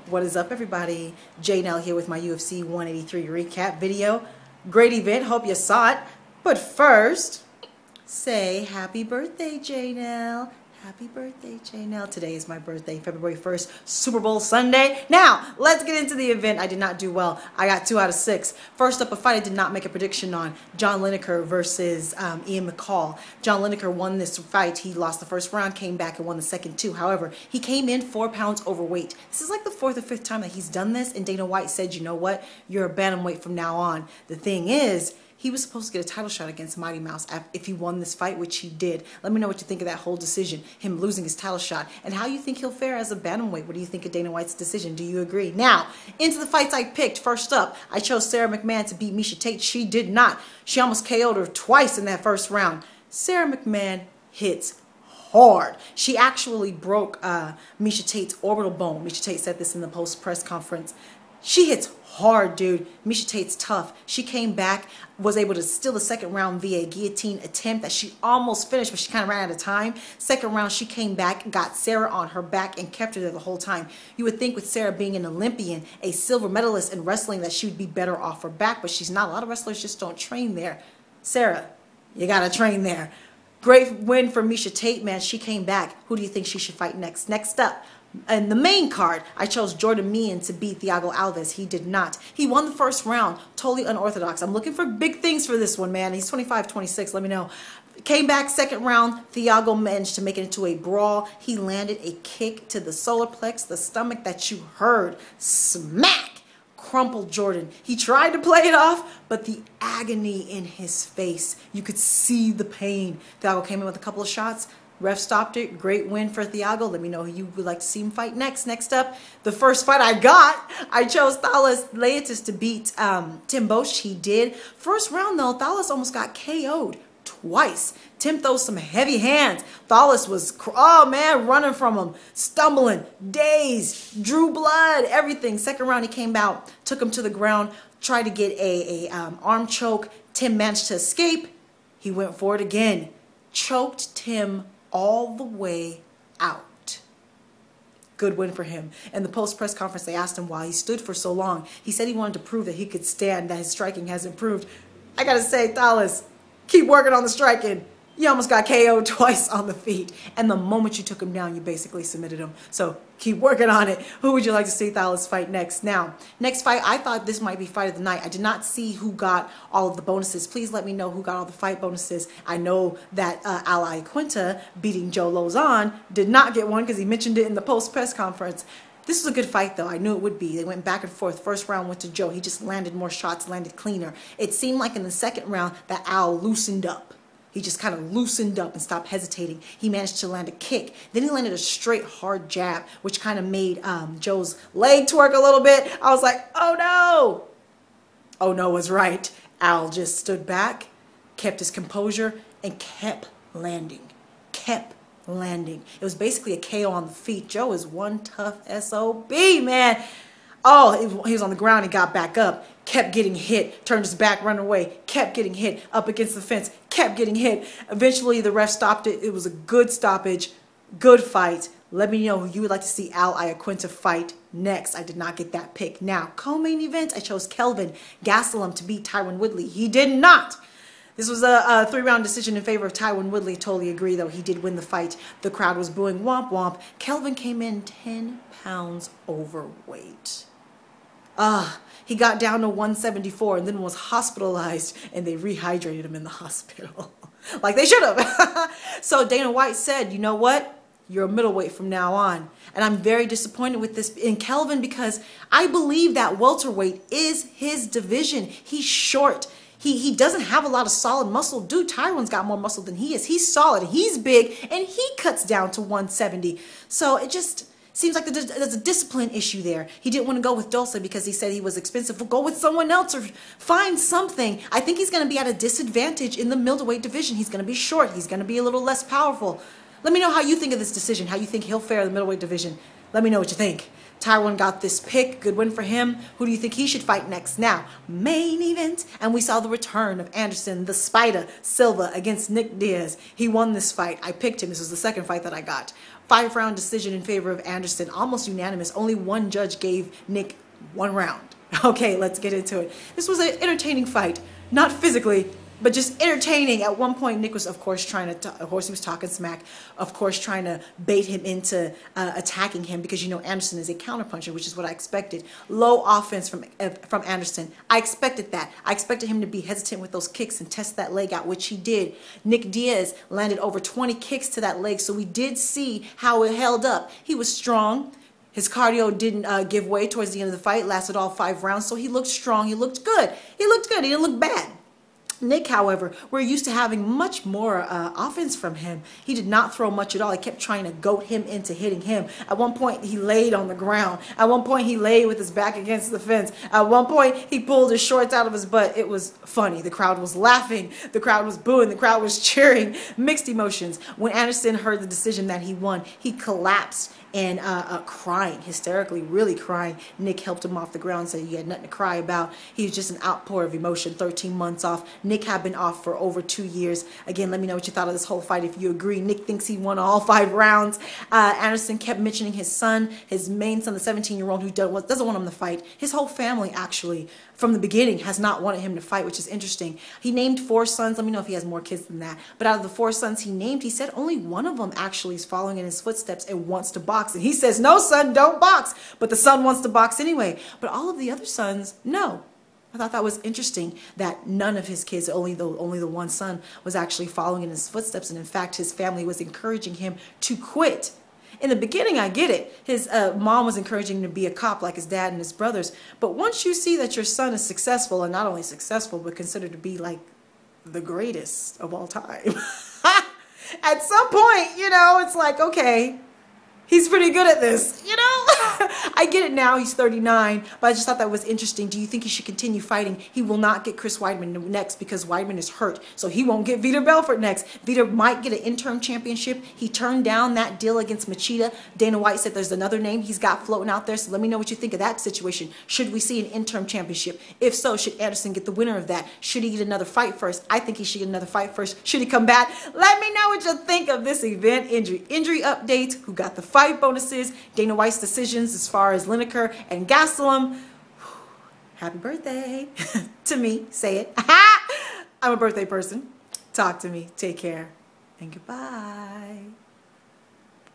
What is up, everybody? Janelle here with my UFC 183 recap video. Great event. Hope you saw it. But first, say happy birthday, Janelle. Happy birthday, Janelle. Today is my birthday, February 1st, Super Bowl Sunday. Now, let's get into the event. I did not do well. I got 2 out of 6. First up, a fight I did not make a prediction on. John Lineker versus Ian McCall. John Lineker won this fight. He lost the first round, came back and won the second 2. However, he came in 4 pounds overweight. This is like the 4th or 5th time that he's done this, and Dana White said, you know what? You're a bantamweight from now on. The thing is, he was supposed to get a title shot against Mighty Mouse if he won this fight, which he did. Let me know what you think of that whole decision, him losing his title shot, and how you think he'll fare as a bantamweight. What do you think of Dana White's decision? Do you agree? Now, into the fights I picked. First up, I chose Sara McMann to beat Miesha Tate. She did not. She almost KO'd her twice in that first round. Sara McMann hits hard. She actually broke Miesha Tate's orbital bone. Miesha Tate said this in the post-press conference. She hits hard, dude. Miesha Tate's tough. She came back, was able to steal the second round via a guillotine attempt that she almost finished, but she kind of ran out of time. Second round, she came back, got Sara on her back, and kept her there the whole time. You would think with Sara being an Olympian, a silver medalist in wrestling, that she would be better off her back, but she's not. A lot of wrestlers just don't train there. Sara, you got to train there. Great win for Miesha Tate, man. She came back. Who do you think she should fight next? Next up, in the main card, I chose Jordan Meehan to beat Thiago Alves. He did not. He won the first round. Totally unorthodox. I'm looking for big things for this one, man. He's 25-26. Let me know. Came back second round. Thiago managed to make it into a brawl. He landed a kick to the solar plex, the stomach that you heard. Smack! Crumpled Jordan. He tried to play it off, but the agony in his face, you could see the pain. Thiago came in with a couple of shots. Ref stopped it. Great win for Thiago. Let me know who you would like to see him fight next. Next up, the first fight I chose Thales Leites to beat Tim Boetsch. He did. First round, though, Thales almost got KO'd twice. Tim throws some heavy hands. Thales was, oh man, running from him, stumbling, dazed, drew blood, everything. Second round, he came out, took him to the ground, tried to get a arm choke. Tim managed to escape. He went for it again. Choked Tim all the way out. Good win for him. In the post-press conference, they asked him why he stood for so long. He said he wanted to prove that he could stand, that his striking has improved. I gotta say, Thales, keep working on the striking. You almost got KO'd twice on the feet. And the moment you took him down, you basically submitted him. So keep working on it. Who would you like to see Thales fight next? Now, next fight, I thought this might be fight of the night. I did not see who got all of the bonuses. Please let me know who got all the fight bonuses. I know that Al Iaquinta beating Joe Lozon did not get one because he mentioned it in the post-press conference. This was a good fight, though. I knew it would be. They went back and forth. First round went to Joe. He just landed more shots, landed cleaner. It seemed like in the second round that Al loosened up. He just kind of loosened up and stopped hesitating. He managed to land a kick. Then he landed a straight, hard jab, which kind of made Joe's leg twerk a little bit. I was like, oh no! Oh no was right. Al just stood back, kept his composure, and kept landing. Kept landing. It was basically a KO on the feet. Joe is one tough SOB, man. Oh, he was on the ground. He got back up, kept getting hit, turned his back, ran away, kept getting hit, up against the fence, kept getting hit. Eventually, the ref stopped it. It was a good stoppage, good fight. Let me know who you would like to see Al Iaquinta fight next. I did not get that pick. Now, co-main event, I chose Kelvin Gastelum to beat Tyron Woodley. He did not. This was a 3-round decision in favor of Tyron Woodley. Totally agree, though. He did win the fight. The crowd was booing womp womp. Kelvin came in 10 pounds overweight. He got down to 174 and then was hospitalized, and they rehydrated him in the hospital. Like they should have. So Dana White said, you know what? You're a middleweight from now on. And I'm very disappointed with this in Kelvin because I believe that welterweight is his division. He's short. He doesn't have a lot of solid muscle. Dude, Tyron's got more muscle than he is. He's solid. He's big, and he cuts down to 170. So it just seems like there's a discipline issue there. He didn't want to go with Dulce because he said he was expensive. Well, go with someone else or find something. I think he's going to be at a disadvantage in the middleweight division. He's going to be short. He's going to be a little less powerful. Let me know how you think of this decision, how you think he'll fare in the middleweight division. Let me know what you think. Tyrone got this pick. Good win for him. Who do you think he should fight next? Now, main event. And we saw the return of Anderson, the Spider, Silva against Nick Diaz. He won this fight. I picked him. This was the second fight that I got. 5-round decision in favor of Anderson. Almost unanimous. Only one judge gave Nick 1 round. Okay, let's get into it. This was an entertaining fight. Not physically, but just entertaining. At one point, Nick was, of course, he was talking smack, of course, trying to bait him into attacking him because, you know, Anderson is a counterpuncher, which is what I expected. Low offense from Anderson. I expected that. I expected him to be hesitant with those kicks and test that leg out, which he did. Nick Diaz landed over 20 kicks to that leg, so we did see how it held up. He was strong. His cardio didn't give way towards the end of the fight, lasted all 5 rounds, so he looked strong. He looked good. He looked good. He didn't look bad. Nick, however, we're used to having much more offense from him. He did not throw much at all. He kept trying to goat him into hitting him. At one point, he laid on the ground. At one point, he laid with his back against the fence. At one point, he pulled his shorts out of his butt. It was funny. The crowd was laughing. The crowd was booing. The crowd was cheering. Mixed emotions. When Anderson heard the decision that he won, he collapsed and crying, hysterically, really crying. Nick helped him off the ground, said he had nothing to cry about. He was just an outpour of emotion, 13 months off. Nick had been off for over 2 years. Again, let me know what you thought of this whole fight if you agree. Nick thinks he won all 5 rounds. Anderson kept mentioning his son, his main son, the 17-year-old who doesn't want him to fight. His whole family, actually, from the beginning, has not wanted him to fight, which is interesting. He named 4 sons. Let me know if he has more kids than that. But out of the 4 sons he named, he said only one of them actually is following in his footsteps and wants to box. And he says, no, son, don't box. But the son wants to box anyway. But all of the other sons, no. I thought that was interesting that none of his kids, only the one son, was actually following in his footsteps. And in fact, his family was encouraging him to quit. In the beginning, I get it. His mom was encouraging him to be a cop like his dad and his brothers. But once you see that your son is successful, and not only successful, but considered to be like the greatest of all time, at some point, you know, it's like, okay, he's pretty good at this, you know? I get it now, he's 39, but I just thought that was interesting. Do you think he should continue fighting? He will not get Chris Weidman next because Weidman is hurt, so he won't get Vitor Belfort next. Vitor might get an interim championship. He turned down that deal against Machida. Dana White said there's another name he's got floating out there, so let me know what you think of that situation. Should we see an interim championship? If so, should Anderson get the winner of that? Should he get another fight first? I think he should get another fight first. Should he come back? Let me know what you think of this event injury update, who got the fight bonuses, Dana White's decisions as far as Lineker and Gastelum. Happy birthday to me. Say it. I'm a birthday person. Talk to me. Take care. And goodbye.